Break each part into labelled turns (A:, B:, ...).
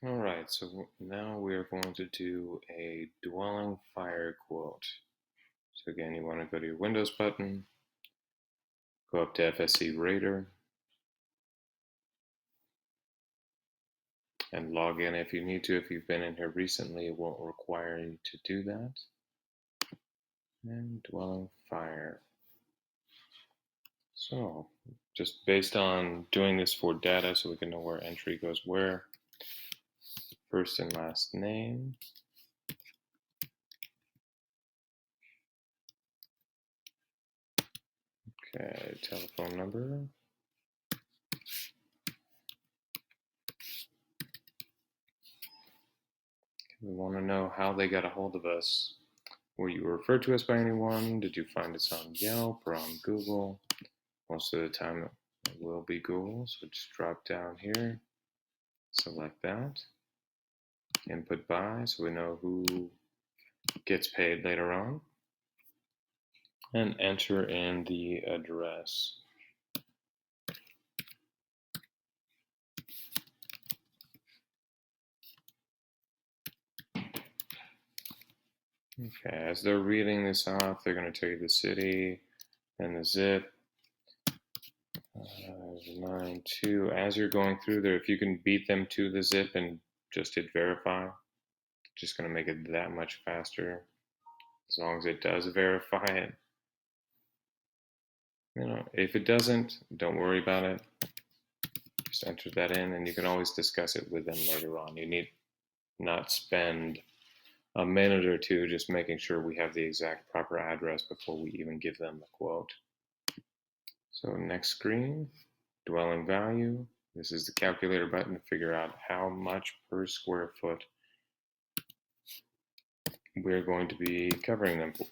A: All right, so now we are going to do a dwelling fire quote. So again, you want to go to your Windows button, go up to FSC Rater, and log in if you need to. If you've been in here recently, it won't require you to do that. And dwelling fire. So just based on doing this for data so we can know where entry goes where, first and last name, okay, telephone number, we want to know how they got a hold of us. Were you referred to us by anyone? Did you find us on Yelp or on Google? Most of the time it will be Google, so just drop down here, select that, input by so we know who gets paid later on, and enter in the address. Okay, as they're reading this off, they're going to tell you the city and the zip. 92. As you're going through there, if you can beat them to the zip and just hit verify, just going to make it that much faster. As long as it does verify it. If it doesn't, don't worry about it. Just enter that in, and you can always discuss it with them later on. You need not spend a minute or two just making sure we have the exact proper address before we even give them the quote. So next screen, dwelling value. This is the calculator button to figure out how much per square foot we're going to be covering them for.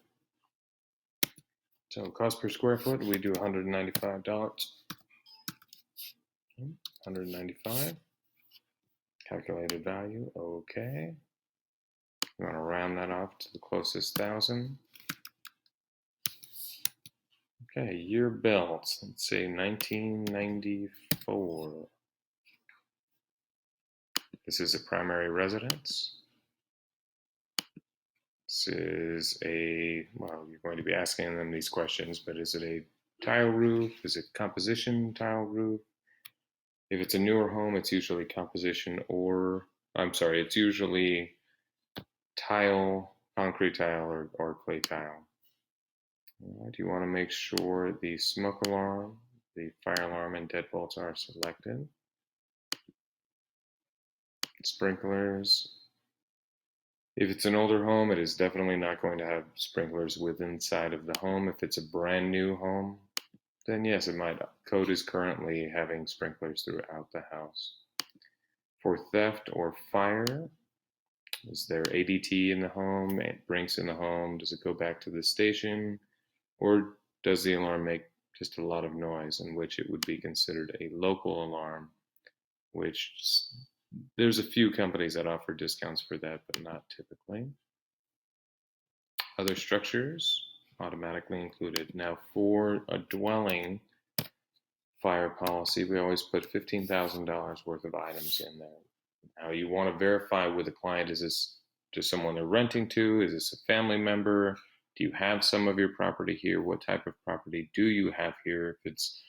A: So cost per square foot, we do $195. 195. Calculated value, okay. You want to round that off to the closest thousand. Okay, year built, let's say 1994. This is a primary residence. This is well, you're going to be asking them these questions, but is it a tile roof? Is it composition tile roof? If it's a newer home, it's usually composition it's usually tile, concrete tile, or clay tile. Right, you want to make sure the smoke alarm, the fire alarm, and deadbolts are selected. Sprinklers. If it's an older home, it is definitely not going to have sprinklers within inside of the home. If it's a brand new home, then yes, it might. Code is currently having sprinklers throughout the house. For theft or fire, is there ADT in the home? Brinks in the home? Does it go back to the station? Or does the alarm make just a lot of noise, in which it would be considered a local alarm, which there's a few companies that offer discounts for that, but not typically. Other structures, automatically included. Now for a dwelling fire policy, we always put $15,000 worth of items in there. Now you want to verify with the client, is this just someone they're renting to? Is this a family member? Do you have some of your property here? What type of property do you have here? If it's,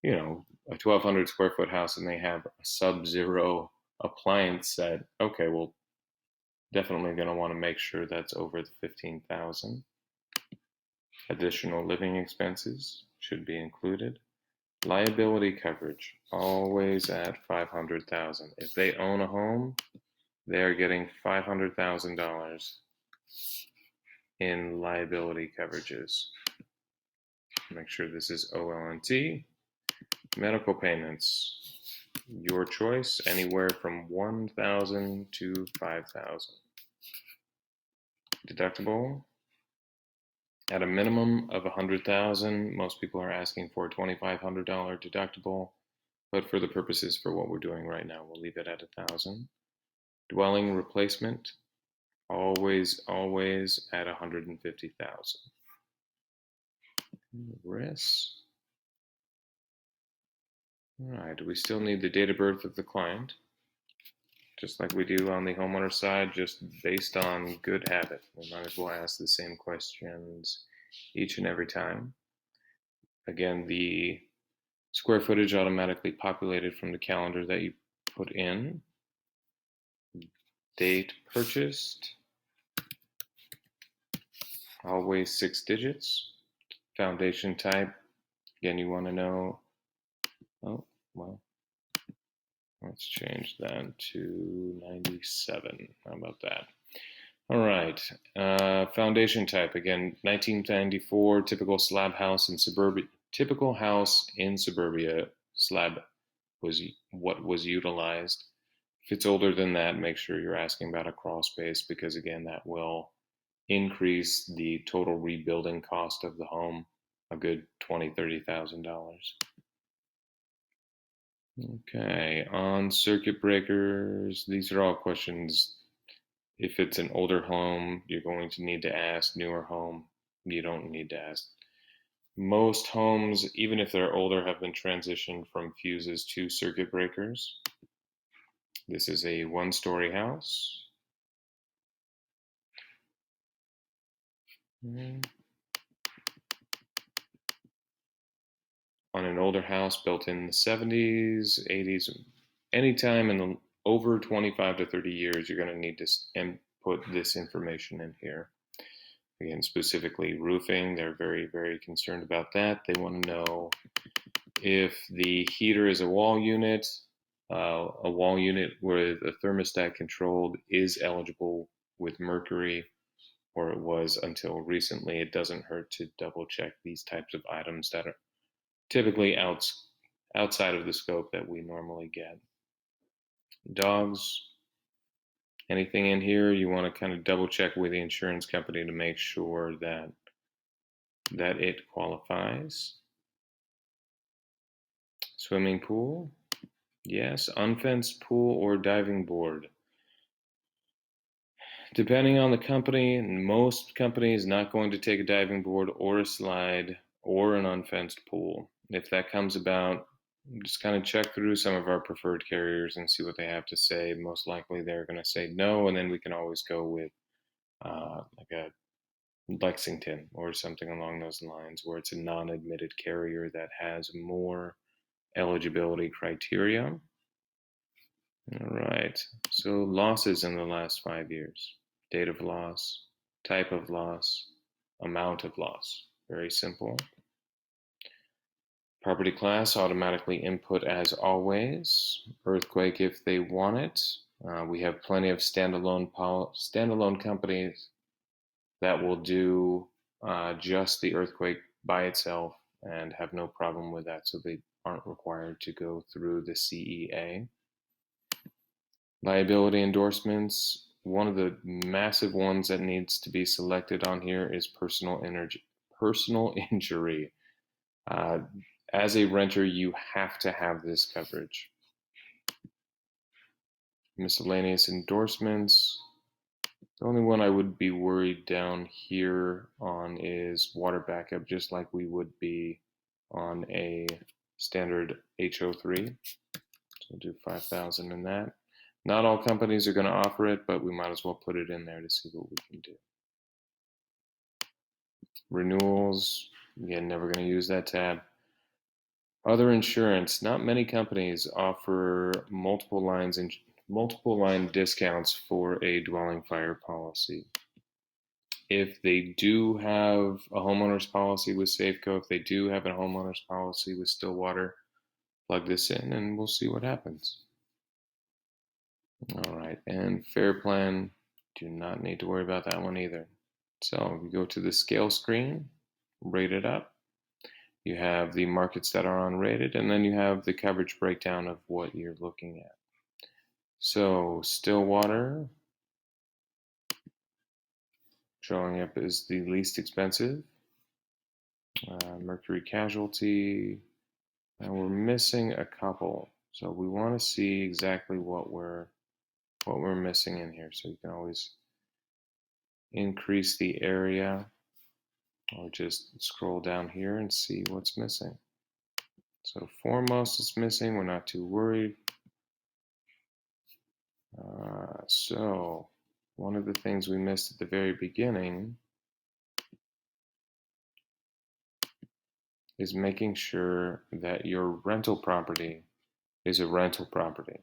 A: a 1,200 square foot house and they have a sub-zero appliance set, okay, well, definitely going to want to make sure that's over the 15,000. Additional living expenses should be included. Liability coverage, always at 500,000. If they own a home, they are getting $500,000 in liability coverages. Make sure this is OLNT. Medical payments, your choice, anywhere from $1,000 to $5,000. Deductible, at a minimum of $100,000. Most people are asking for a $2,500 deductible, but for the purposes for what we're doing right now, we'll leave it at $1,000. Dwelling replacement, always at $150,000. Risks. All right, we still need the date of birth of the client. just like we do on the homeowner side, just based on good habit. We might as well ask the same questions each and every time. Again, the square footage automatically populated from the calendar that you put in. Date purchased, always 6 digits. Foundation type, again, you want to know, oh, well, let's change that to 97. How about that? All right. Foundation type, again, 1994, typical slab house in suburbia. Typical house in suburbia, slab was what was utilized. If it's older than that, make sure you're asking about a crawl space, because again, that will increase the total rebuilding cost of the home a good $20,000–$30,000. Okay, on circuit breakers, these are all questions. If it's an older home, you're going to need to ask. Newer home, you don't need to ask. Most homes, even if they're older, have been transitioned from fuses to circuit breakers. This is a one-story house. On an older house built in the 70s, 80s, anytime in the over 25 to 30 years, you're going to need to input this information in here. Again, specifically roofing, they're very, very concerned about that. They want to know if the heater is a wall unit with a thermostat controlled is eligible with mercury, or it was until recently. It doesn't hurt to double check these types of items that are typically outside of the scope that we normally get. Dogs, anything in here, you want to kind of double check with the insurance company to make sure that it qualifies. Swimming pool, yes. Unfenced pool or diving board. Depending on the company, most companies not going to take a diving board or a slide or an unfenced pool. If that comes about, just kind of check through some of our preferred carriers and see what they have to say. Most likely they're going to say no, and then we can always go with like a Lexington or something along those lines, where it's a non-admitted carrier that has more eligibility criteria. All right, so losses in the last 5 years. Date of loss, type of loss, amount of loss. Very simple. Property class, automatically input as always. Earthquake if they want it. We have plenty of standalone companies that will do just the earthquake by itself and have no problem with that, so they aren't required to go through the CEA. Liability endorsements. One of the massive ones that needs to be selected on here is personal injury. As a renter, you have to have this coverage. Miscellaneous endorsements. The only one I would be worried down here on is water backup, just like we would be on a standard HO3. So we'll do 5,000 in that. Not all companies are going to offer it, but we might as well put it in there to see what we can do. Renewals, again, never going to use that tab. Other insurance, not many companies offer multiple line discounts for a dwelling fire policy. If they do have a homeowner's policy with Safeco, if they do have a homeowner's policy with Stillwater, plug this in and we'll see what happens. All right, and fair plan, do not need to worry about that one either. So you go to the scale screen, rate it up. You have the markets that are unrated, and then you have the coverage breakdown of what you're looking at. So Stillwater showing up as the least expensive. Mercury Casualty, and we're missing a couple. So we want to see exactly what we're missing in here. So you can always increase the area or just scroll down here and see what's missing. So foremost is missing, we're not too worried. So one of the things we missed at the very beginning is making sure that your rental property is a rental property.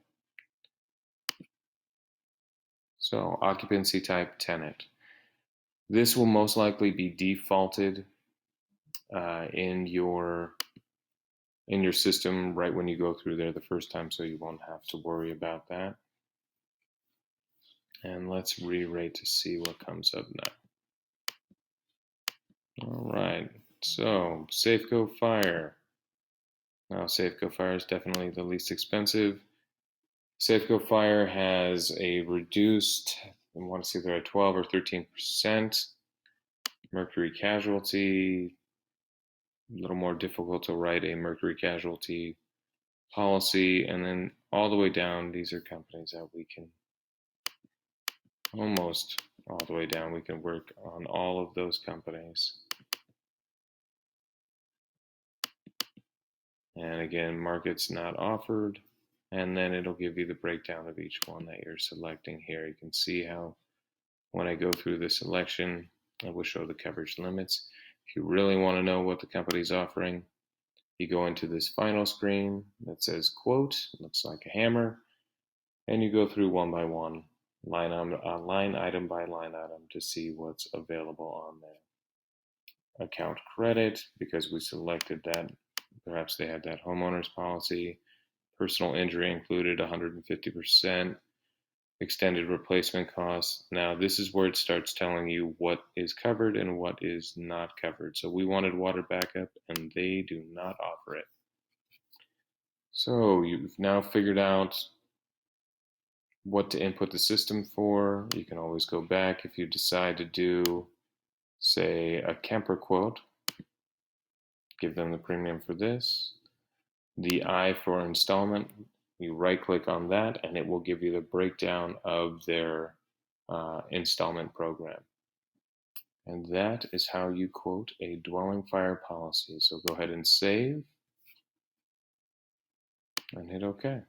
A: So occupancy type tenant. This will most likely be defaulted in your system right when you go through there the first time, so you won't have to worry about that. And let's re-rate to see what comes up now. All right, so Safeco Fire. Now Safeco Fire is definitely the least expensive. Safeco Fire has a reduced, I want to see if they're at 12 or 13%. Mercury casualty, a little more difficult to write a mercury casualty policy. And then all the way down, these are companies that we can, almost all the way down, we can work on all of those companies. And again, markets not offered. And then it'll give you the breakdown of each one that you're selecting here. You can see how when I go through the selection, I will show the coverage limits. If you really want to know what the company's offering, you go into this final screen that says quote, looks like a hammer, and you go through one by one, line item by line item to see what's available on there. Account credit, because we selected that, perhaps they had that homeowner's policy. Personal injury included 150%. Extended replacement costs. Now this is where it starts telling you what is covered and what is not covered. So we wanted water backup and they do not offer it. So you've now figured out what to input the system for. You can always go back if you decide to do, say, a camper quote. Give them the premium for this. The I for installment, you right click on that and it will give you the breakdown of their installment program. And that is how you quote a dwelling fire policy. So go ahead and save and hit OK.